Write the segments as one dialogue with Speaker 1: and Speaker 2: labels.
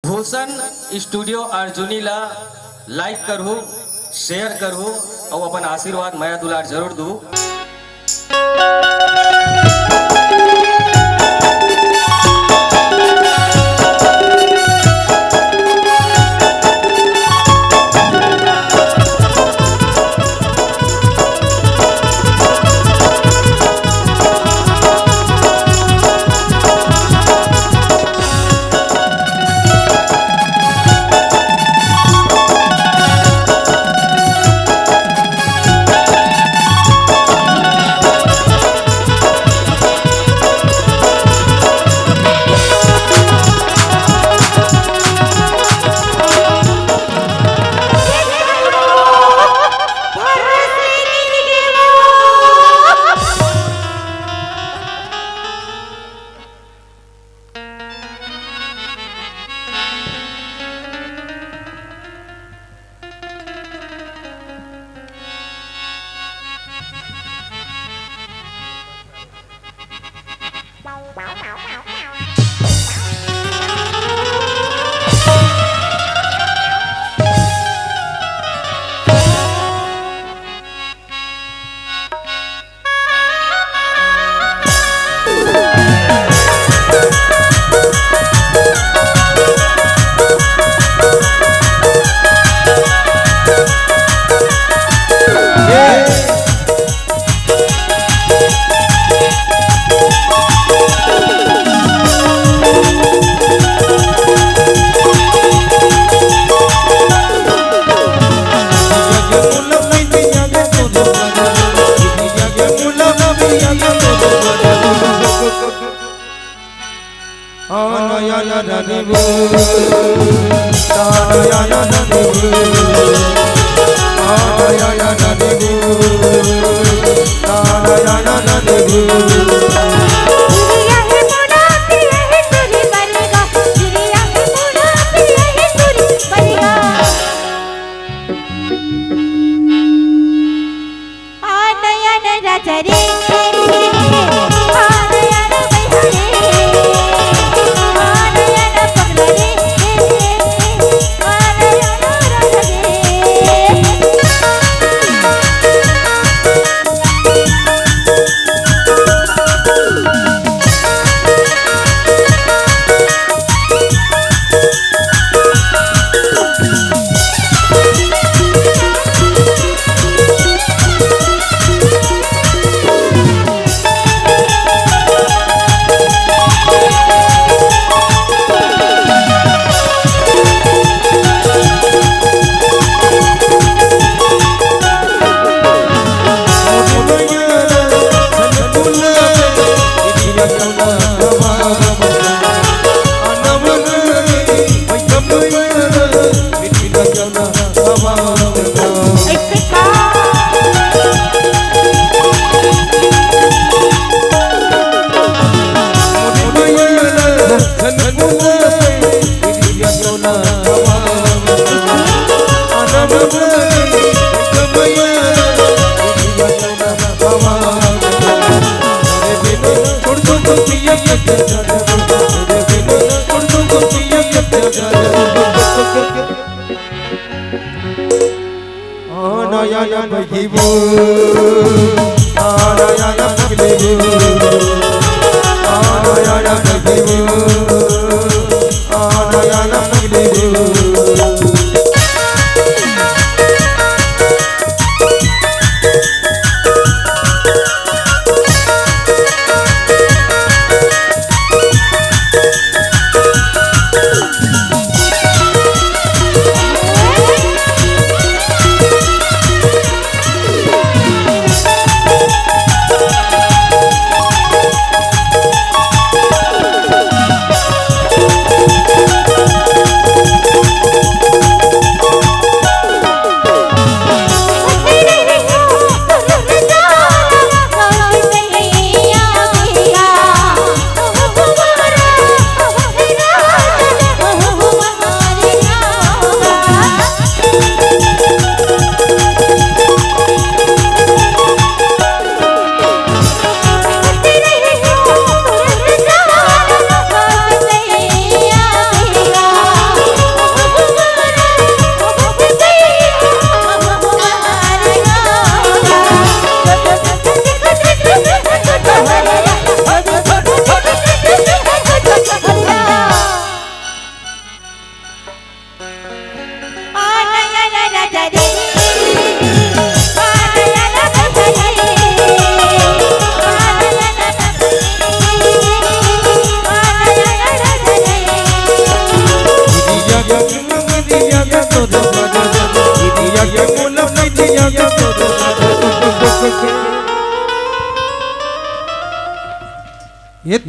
Speaker 1: Bhushan studio Arjuni ला लाइक करू, share करू और अपन आशीर्वाद माया दुलार जरूर दू।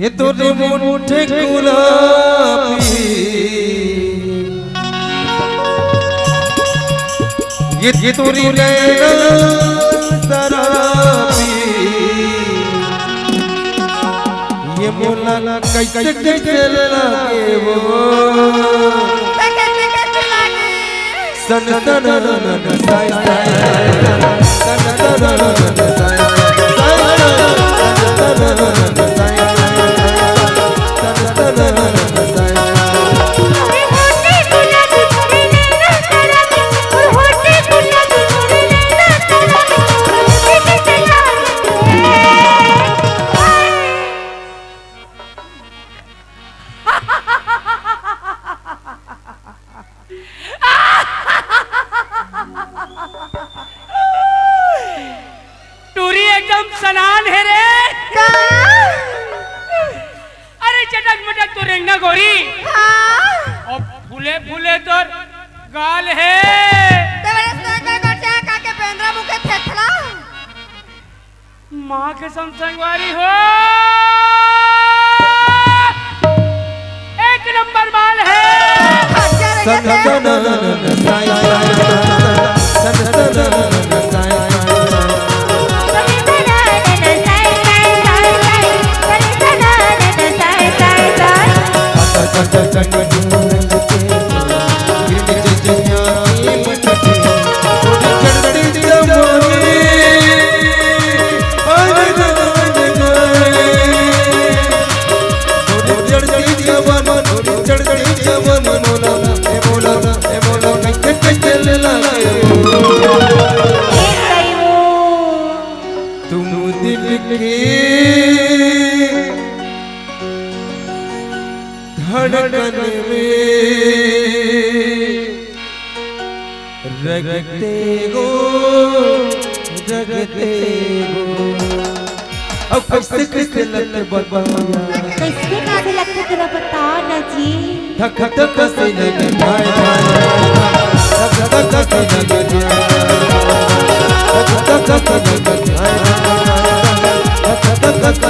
Speaker 2: ये तोरे मुठे गुलाबी ये तोरी नैना शराबी ये मोला कैसे कैसे लागे वो सन सन साई सन
Speaker 3: टूरी एकदम सनान है रे। अरे चटक मटक तो रेंगना गोरी। और फूले फूले तो गाल है। माँ के संगवारी हो एक नंबर बाल है। तुम दिल के धड़कन में रगते हो अब कैसे कैसे लगते बताया
Speaker 4: कैसे कैसे लगते तेरा बता ना जी।
Speaker 2: धक धक से लगे धक धक से लगे धक धक से लगे